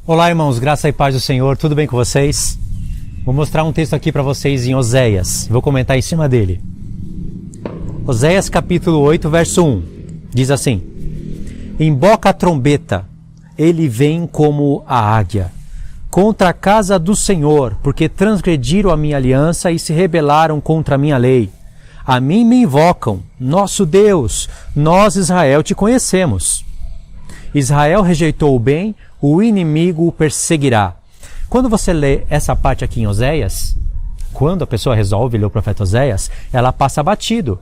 Olá, irmãos, graça e paz do Senhor, tudo bem com vocês? Vou mostrar um texto aqui para vocês em Oséias, vou comentar em cima dele. Oséias capítulo 8, verso 1, diz assim: Emboca a trombeta, ele vem como a águia, contra a casa do Senhor, porque transgrediram a minha aliança e se rebelaram contra a minha lei. A mim me invocam, nosso Deus, nós Israel te conhecemos. Israel rejeitou o bem, o inimigo o perseguirá. Quando você lê essa parte aqui em Oséias, quando a pessoa resolve ler o profeta Oséias, ela passa batido,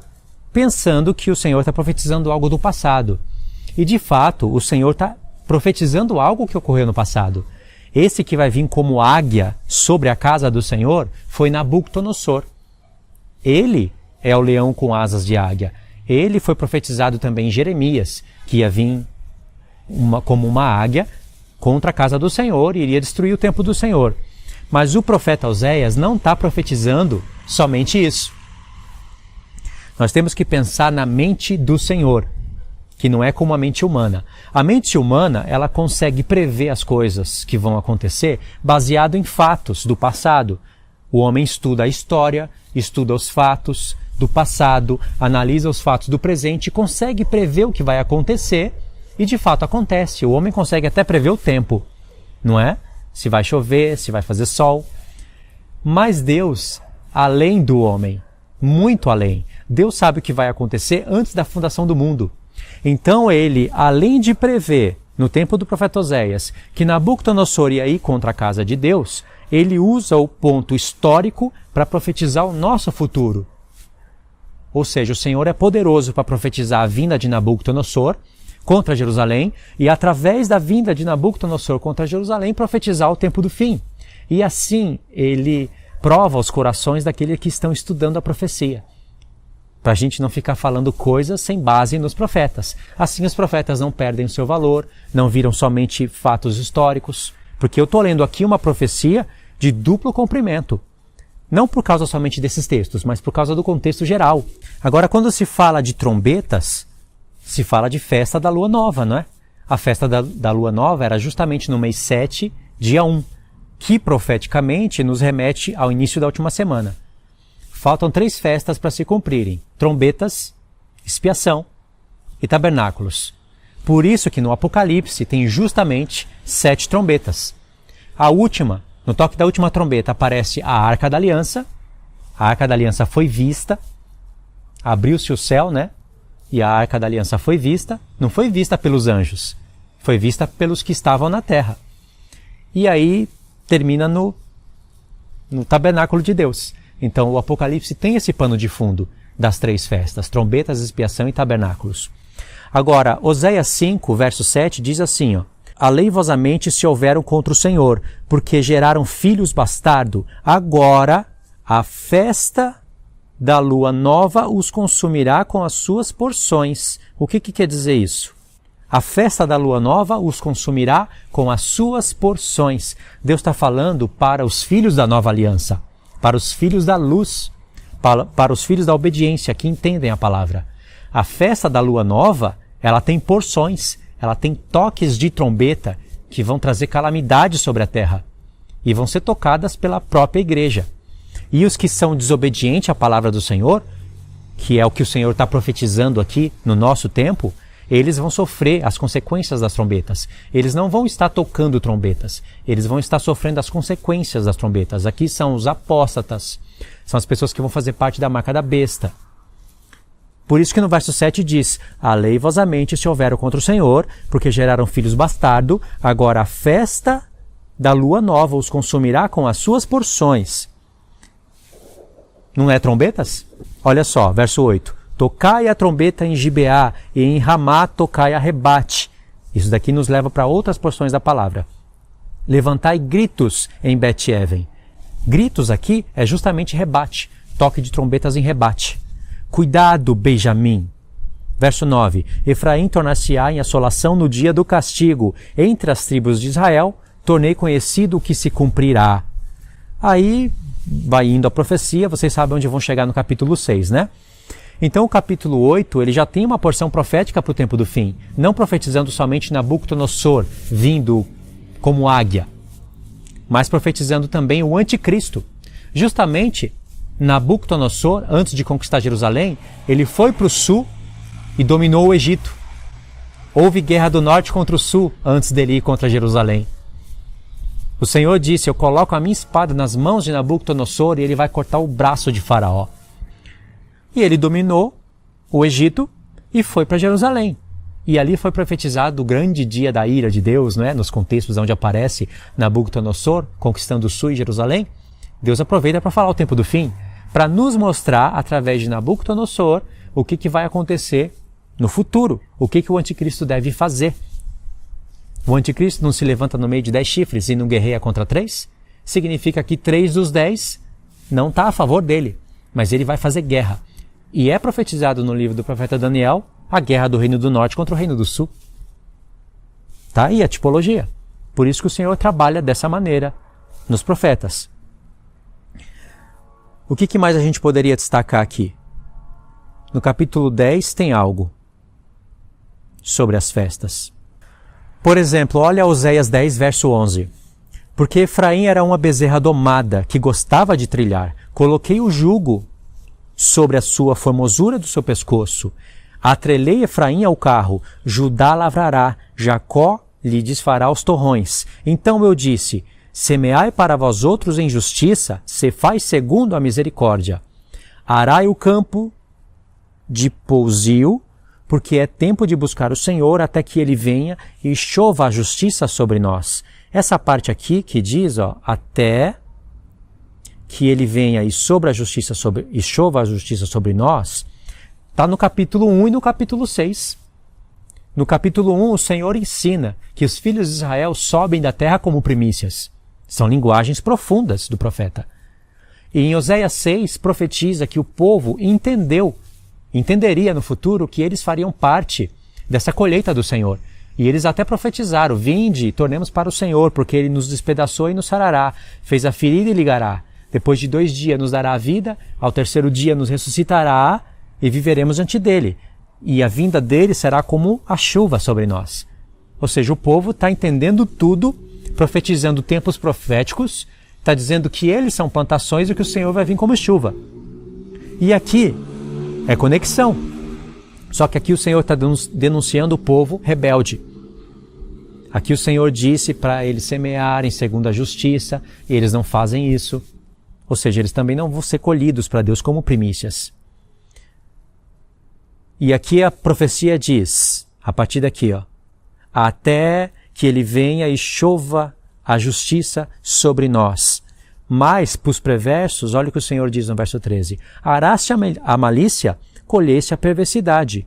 pensando que o Senhor está profetizando algo do passado. E de fato, o Senhor está profetizando algo que ocorreu no passado. Esse que vai vir como águia sobre a casa do Senhor foi Nabucodonosor. Ele é o leão com asas de águia. Ele foi profetizado também em Jeremias, que ia vir como uma águia contra a casa do Senhor e iria destruir o templo do Senhor. Mas o profeta Oséias não está profetizando somente isso. Nós temos que pensar na mente do Senhor, que não é como a mente humana. A mente humana, ela consegue prever as coisas que vão acontecer baseado em fatos do passado. O homem estuda a história, estuda os fatos do passado, analisa os fatos do presente e consegue prever o que vai acontecer. E de fato acontece, o homem consegue até prever o tempo, não é? Se vai chover, se vai fazer sol. Mas Deus, além do homem, muito além, Deus sabe o que vai acontecer antes da fundação do mundo. Então ele, além de prever, no tempo do profeta Oséias, que Nabucodonosor ia ir contra a casa de Deus, ele usa o ponto histórico para profetizar o nosso futuro. Ou seja, o Senhor é poderoso para profetizar a vinda de Nabucodonosor contra Jerusalém, e através da vinda de Nabucodonosor contra Jerusalém, profetizar o tempo do fim. E assim ele prova os corações daqueles que estão estudando a profecia, para a gente não ficar falando coisas sem base nos profetas. Assim os profetas não perdem o seu valor, não viram somente fatos históricos, porque eu estou lendo aqui uma profecia de duplo cumprimento. Não por causa somente desses textos, mas por causa do contexto geral. Agora, quando se fala de trombetas, se fala de festa da lua nova, não é? A festa da lua nova era justamente no mês 7, dia 1, que profeticamente nos remete ao início da última semana. Faltam 3 festas para se cumprirem: trombetas, expiação e tabernáculos. Por isso que no Apocalipse tem justamente 7 trombetas. A última, no toque da última trombeta, aparece a Arca da Aliança. A Arca da Aliança foi vista, abriu-se o céu, né? E a Arca da Aliança foi vista, não foi vista pelos anjos, foi vista pelos que estavam na terra. E aí termina no tabernáculo de Deus. Então o Apocalipse tem esse pano de fundo das 3 festas: trombetas, expiação e tabernáculos. Agora, Oséias 5, verso 7 diz assim, ó: Aleivosamente se houveram contra o Senhor, porque geraram filhos bastardo. Agora a festa da lua nova os consumirá com as suas porções. O que quer dizer isso? A festa da lua nova os consumirá com as suas porções. Deus está falando para os filhos da nova aliança, para os filhos da luz, para os filhos da obediência, que entendem a palavra. A festa da lua nova, ela tem porções, ela tem toques de trombeta que vão trazer calamidade sobre a terra e vão ser tocadas pela própria igreja. E os que são desobedientes à palavra do Senhor, que é o que o Senhor está profetizando aqui no nosso tempo, eles vão sofrer as consequências das trombetas. Eles não vão estar tocando trombetas, eles vão estar sofrendo as consequências das trombetas. Aqui são os apóstatas, são as pessoas que vão fazer parte da marca da besta. Por isso que no verso 7 diz: Aleivosamente se houveram contra o Senhor, porque geraram filhos bastardo. Agora a festa da lua nova os consumirá com as suas porções. Não é trombetas? Olha só, verso 8. Tocai a trombeta em Gibeá, e em Ramá tocai a rebate. Isso daqui nos leva para outras porções da palavra. Levantai gritos em Bet-Even. Gritos aqui é justamente rebate, toque de trombetas em rebate. Cuidado, Benjamim. Verso 9. Efraim tornar-se-á em assolação no dia do castigo. Entre as tribos de Israel, tornei conhecido o que se cumprirá. Aí vai indo a profecia, vocês sabem onde vão chegar no capítulo 6, né? Então o capítulo 8, ele já tem uma porção profética para o tempo do fim, não profetizando somente Nabucodonosor vindo como águia, mas profetizando também o anticristo. Justamente, Nabucodonosor, antes de conquistar Jerusalém, ele foi para o sul e dominou o Egito. Houve guerra do norte contra o sul antes dele ir contra Jerusalém. O Senhor disse: eu coloco a minha espada nas mãos de Nabucodonosor e ele vai cortar o braço de Faraó. E ele dominou o Egito e foi para Jerusalém. E ali foi profetizado o grande dia da ira de Deus, não é? Nos contextos onde aparece Nabucodonosor conquistando o sul e Jerusalém. Deus aproveita para falar o tempo do fim, para nos mostrar, através de Nabucodonosor, o que vai acontecer no futuro, o que o anticristo deve fazer. O anticristo não se levanta no meio de 10 chifres e não guerreia contra 3? Significa que 3 dos 10 não está a favor dele, mas ele vai fazer guerra. E é profetizado no livro do profeta Daniel a guerra do reino do norte contra o reino do sul. Tá aí a tipologia. Por isso que o Senhor trabalha dessa maneira nos profetas. O que mais a gente poderia destacar aqui? No capítulo 10 tem algo sobre as festas. Por exemplo, olha Oséias 10, verso 11. Porque Efraim era uma bezerra domada, que gostava de trilhar. Coloquei o jugo sobre a sua formosura do seu pescoço. Atrelei Efraim ao carro, Judá lavrará, Jacó lhe desfará os torrões. Então eu disse: semeai para vós outros em justiça, cefai segundo a misericórdia. Arai o campo de pousio, porque é tempo de buscar o Senhor até que ele venha e chova a justiça sobre nós. Essa parte aqui que diz, até que ele venha e chova a justiça sobre nós, está no capítulo 1 e no capítulo 6. No capítulo 1, o Senhor ensina que os filhos de Israel sobem da terra como primícias. São linguagens profundas do profeta. E em Oséias 6, profetiza que o povo entenderia no futuro que eles fariam parte dessa colheita do Senhor. E eles até profetizaram: vinde, tornemos para o Senhor, porque ele nos despedaçou e nos sarará, fez a ferida e ligará. Depois de 2 dias nos dará a vida, ao 3º dia nos ressuscitará e viveremos diante dele. E a vinda dele será como a chuva sobre nós. Ou seja, o povo está entendendo tudo, profetizando tempos proféticos, está dizendo que eles são plantações e que o Senhor vai vir como chuva. E aqui é conexão. Só que aqui o Senhor está denunciando o povo rebelde. Aqui o Senhor disse para eles semearem segundo a justiça, e eles não fazem isso. Ou seja, eles também não vão ser colhidos para Deus como primícias. E aqui a profecia diz, a partir daqui, até que ele venha e chova a justiça sobre nós. Mas, para os perversos, olha o que o Senhor diz no verso 13. Araste a malícia, colheste a perversidade.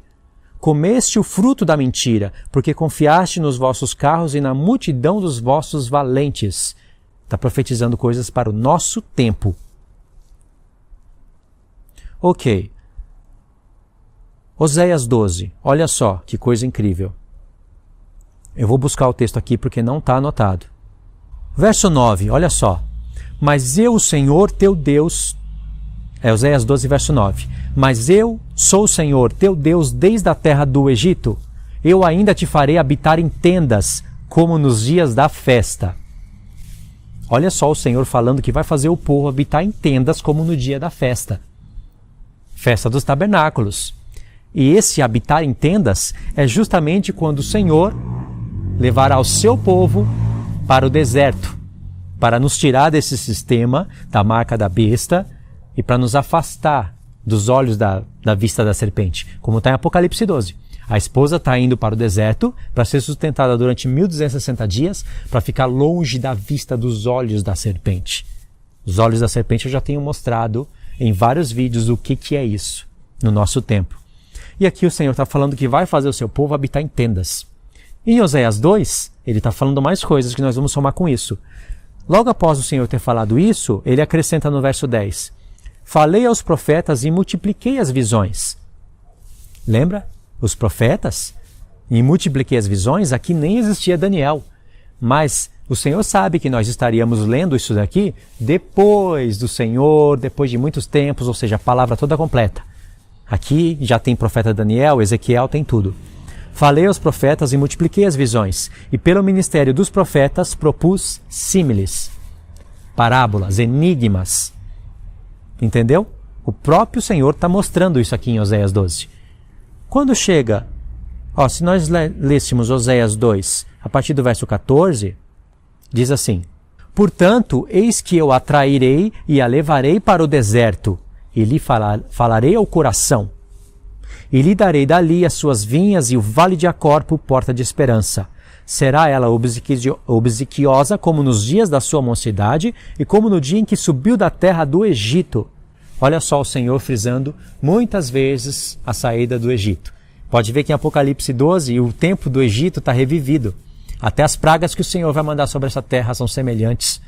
Comeste o fruto da mentira, porque confiaste nos vossos carros e na multidão dos vossos valentes. Está profetizando coisas para o nosso tempo. Ok. Oséias 12. Olha só que coisa incrível. Eu vou buscar o texto aqui porque não está anotado. Verso 9, olha só. Mas eu, o Senhor, teu Deus... Oséias 12, verso 9. Mas eu sou o Senhor, teu Deus, desde a terra do Egito. Eu ainda te farei habitar em tendas, como nos dias da festa. Olha só o Senhor falando que vai fazer o povo habitar em tendas, como no dia da festa. Festa dos tabernáculos. E esse habitar em tendas é justamente quando o Senhor levará o seu povo para o deserto, para nos tirar desse sistema da marca da besta e para nos afastar dos olhos da vista da serpente, como está em Apocalipse 12. A esposa está indo para o deserto para ser sustentada durante 1260 dias, para ficar longe da vista dos olhos da serpente. Os olhos da serpente eu já tenho mostrado em vários vídeos o que é isso no nosso tempo. E aqui o Senhor está falando que vai fazer o seu povo habitar em tendas. Em Oséias 2, ele está falando mais coisas que nós vamos somar com isso. Logo após o Senhor ter falado isso, ele acrescenta no verso 10. Falei aos profetas e multipliquei as visões. Lembra? Os profetas? E multipliquei as visões, aqui nem existia Daniel. Mas o Senhor sabe que nós estaríamos lendo isso daqui depois do Senhor, depois de muitos tempos, ou seja, a palavra toda completa. Aqui já tem profeta Daniel, Ezequiel, tem tudo. Falei aos profetas e multipliquei as visões, e pelo ministério dos profetas propus símiles, parábolas, enigmas. Entendeu? O próprio Senhor está mostrando isso aqui em Oséias 12. Quando chega, se nós lêssemos Oséias 2, a partir do verso 14, diz assim: portanto, eis que eu a trairei e a levarei para o deserto, e lhe falarei ao coração, e lhe darei dali as suas vinhas e o vale de Acor por porta de esperança. Será ela obsequiosa como nos dias da sua mocidade e como no dia em que subiu da terra do Egito. Olha só o Senhor frisando muitas vezes a saída do Egito. Pode ver que em Apocalipse 12 o tempo do Egito está revivido. Até as pragas que o Senhor vai mandar sobre essa terra são semelhantes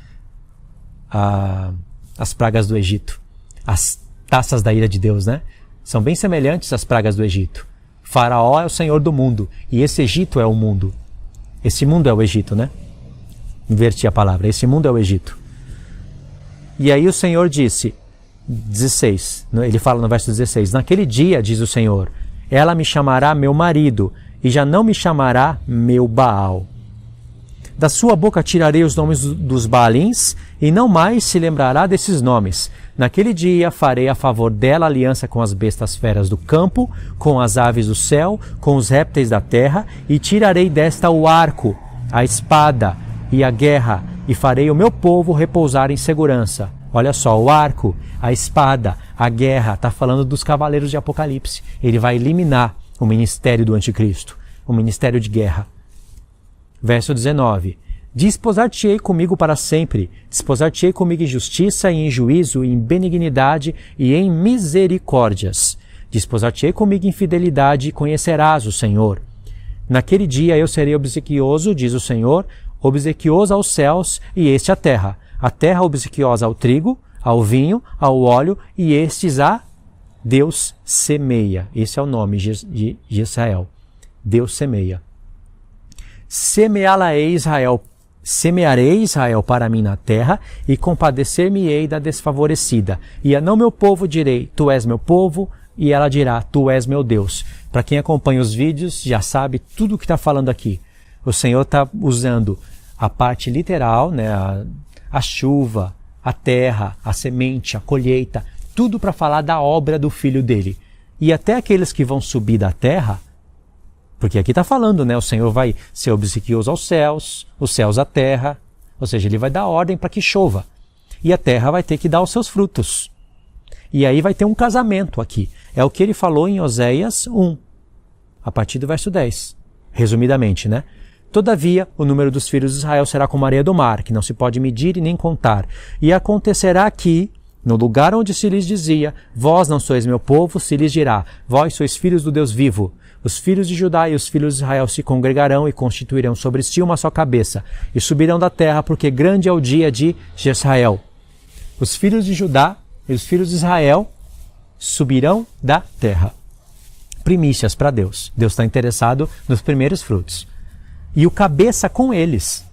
às pragas do Egito. As taças da ira de Deus, né? São bem semelhantes às pragas do Egito. Faraó é o Senhor do mundo e esse Egito é o mundo. Esse mundo é o Egito, né? Inverti a palavra. Esse mundo é o Egito. E aí o Senhor disse, 16, ele fala no verso 16, naquele dia, diz o Senhor, ela me chamará meu marido e já não me chamará meu Baal. Da sua boca tirarei os nomes dos Baalins e não mais se lembrará desses nomes. Naquele dia farei a favor dela aliança com as bestas feras do campo, com as aves do céu, com os répteis da terra, e tirarei desta o arco, a espada e a guerra, e farei o meu povo repousar em segurança. Olha só, o arco, a espada, a guerra, está falando dos cavaleiros de Apocalipse. Ele vai eliminar o ministério do anticristo, o ministério de guerra. Verso 19. Desposar-te-ei comigo para sempre, desposar-te-ei comigo em justiça e em juízo, em benignidade e em misericórdias. Desposar-te-ei comigo em fidelidade e conhecerás o Senhor. Naquele dia eu serei obsequioso, diz o Senhor, obsequioso aos céus e este à terra. A terra obsequiosa ao trigo, ao vinho, ao óleo, e estes a Deus semeia. Esse é o nome de Israel. Deus semeia. Semearei Israel para mim na terra, e compadecer-me-ei da desfavorecida. E a não meu povo direi, tu és meu povo, e ela dirá, tu és meu Deus. Para quem acompanha os vídeos, já sabe tudo o que está falando aqui. O Senhor está usando a parte literal, né, a chuva, a terra, a semente, a colheita, tudo para falar da obra do Filho dele. E até aqueles que vão subir da terra, porque aqui está falando, né? O Senhor vai ser obsequioso aos céus, os céus à terra, ou seja, ele vai dar ordem para que chova. E a terra vai ter que dar os seus frutos. E aí vai ter um casamento aqui. É o que ele falou em Oséias 1, a partir do verso 10. Resumidamente, né? Todavia, o número dos filhos de Israel será como a areia do mar, que não se pode medir e nem contar. E acontecerá que, no lugar onde se lhes dizia, vós não sois meu povo, se lhes dirá, vós sois filhos do Deus vivo. Os filhos de Judá e os filhos de Israel se congregarão e constituirão sobre si uma só cabeça, e subirão da terra, porque grande é o dia de Israel. Os filhos de Judá e os filhos de Israel subirão da terra. Primícias para Deus. Deus está interessado nos primeiros frutos. E o cabeça com eles.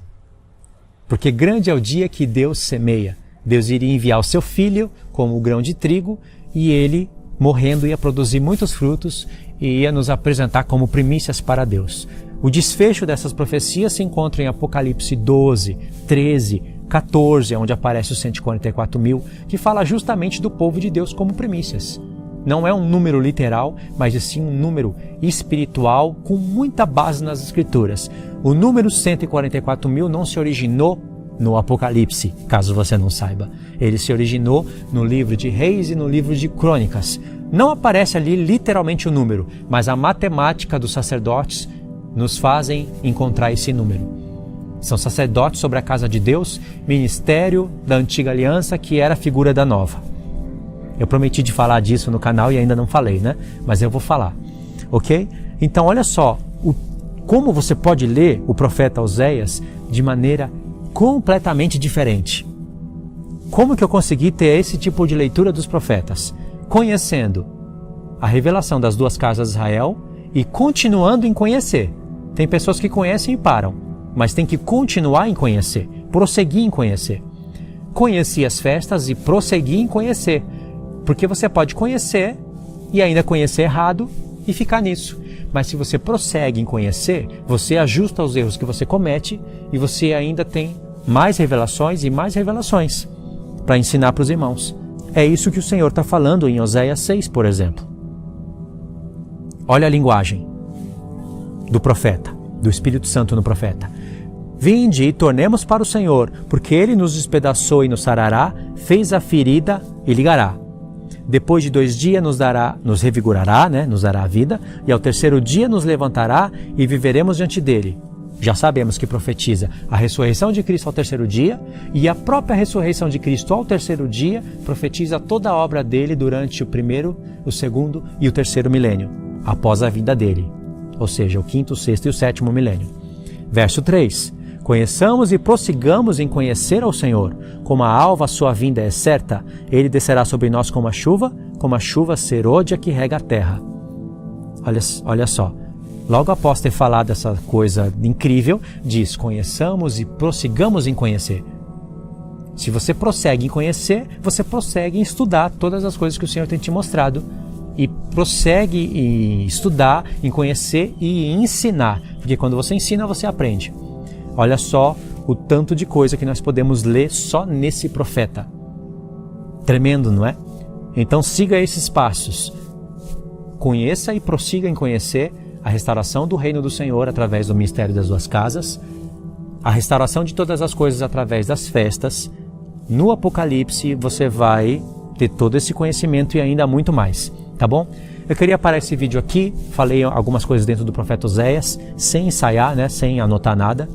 Porque grande é o dia que Deus semeia. Deus iria enviar o seu filho como o grão de trigo, e ele, morrendo, ia produzir muitos frutos e ia nos apresentar como primícias para Deus. O desfecho dessas profecias se encontra em Apocalipse 12, 13, 14, onde aparece os 144 mil, que fala justamente do povo de Deus como primícias. Não é um número literal, mas sim um número espiritual com muita base nas Escrituras. O número 144 mil não se originou no Apocalipse, caso você não saiba. Ele se originou no livro de Reis e no livro de Crônicas. Não aparece ali literalmente o número, mas a matemática dos sacerdotes nos fazem encontrar esse número. São sacerdotes sobre a casa de Deus, ministério da antiga aliança, que era a figura da nova. Eu prometi de falar disso no canal e ainda não falei, né? Mas eu vou falar, ok? Então olha só, como você pode ler o profeta Oséias de maneira completamente diferente. Como que eu consegui ter esse tipo de leitura dos profetas? Conhecendo a revelação das duas casas de Israel e continuando em conhecer. Tem pessoas que conhecem e param, mas tem que continuar em conhecer, prosseguir em conhecer. Conheci as festas e prosseguir em conhecer, porque você pode conhecer e ainda conhecer errado e ficar nisso. Mas se você prossegue em conhecer, você ajusta os erros que você comete e você ainda tem mais revelações e mais revelações para ensinar para os irmãos. É isso que o Senhor está falando em Oséias 6, por exemplo. Olha a linguagem do profeta, do Espírito Santo no profeta. Vinde e tornemos para o Senhor, porque Ele nos despedaçou e nos sarará, fez a ferida e ligará. Depois de 2 dias nos revigorará, nos dará a vida, e ao 3º dia nos levantará e viveremos diante dele. Já sabemos que profetiza a ressurreição de Cristo ao 3º dia, e a própria ressurreição de Cristo ao 3º dia profetiza toda a obra dele durante o 1º, o 2º e o 3º milênio, após a vinda dele, ou seja, o 5º, o 6º e o 7º milênio. Verso 3. Conheçamos e prossigamos em conhecer ao Senhor. Como a alva a sua vinda é certa, Ele descerá sobre nós como a chuva serôdia que rega a terra. Olha só. Logo após ter falado essa coisa incrível, diz, conheçamos e prossigamos em conhecer. Se você prossegue em conhecer, você prossegue em estudar todas as coisas que o Senhor tem te mostrado. E prossegue em estudar, em conhecer e em ensinar. Porque quando você ensina, você aprende. Olha só o tanto de coisa que nós podemos ler só nesse profeta. Tremendo, não é? Então siga esses passos. Conheça e prossiga em conhecer a restauração do reino do Senhor através do ministério das 2 casas, a restauração de todas as coisas através das festas. No Apocalipse você vai ter todo esse conhecimento e ainda muito mais, tá bom? Eu queria parar esse vídeo aqui, falei algumas coisas dentro do profeta Oséias, sem ensaiar, sem anotar nada.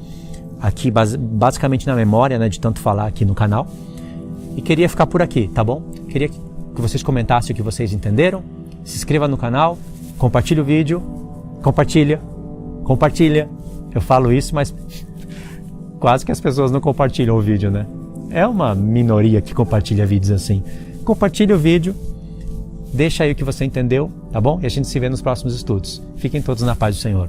Aqui basicamente na memória, de tanto falar aqui no canal. E queria ficar por aqui, tá bom? Queria que vocês comentassem o que vocês entenderam. Se inscreva no canal, compartilhe o vídeo, compartilha. Eu falo isso, mas quase que as pessoas não compartilham o vídeo, É uma minoria que compartilha vídeos assim. Compartilhe o vídeo, deixa aí o que você entendeu, tá bom? E a gente se vê nos próximos estudos. Fiquem todos na paz do Senhor.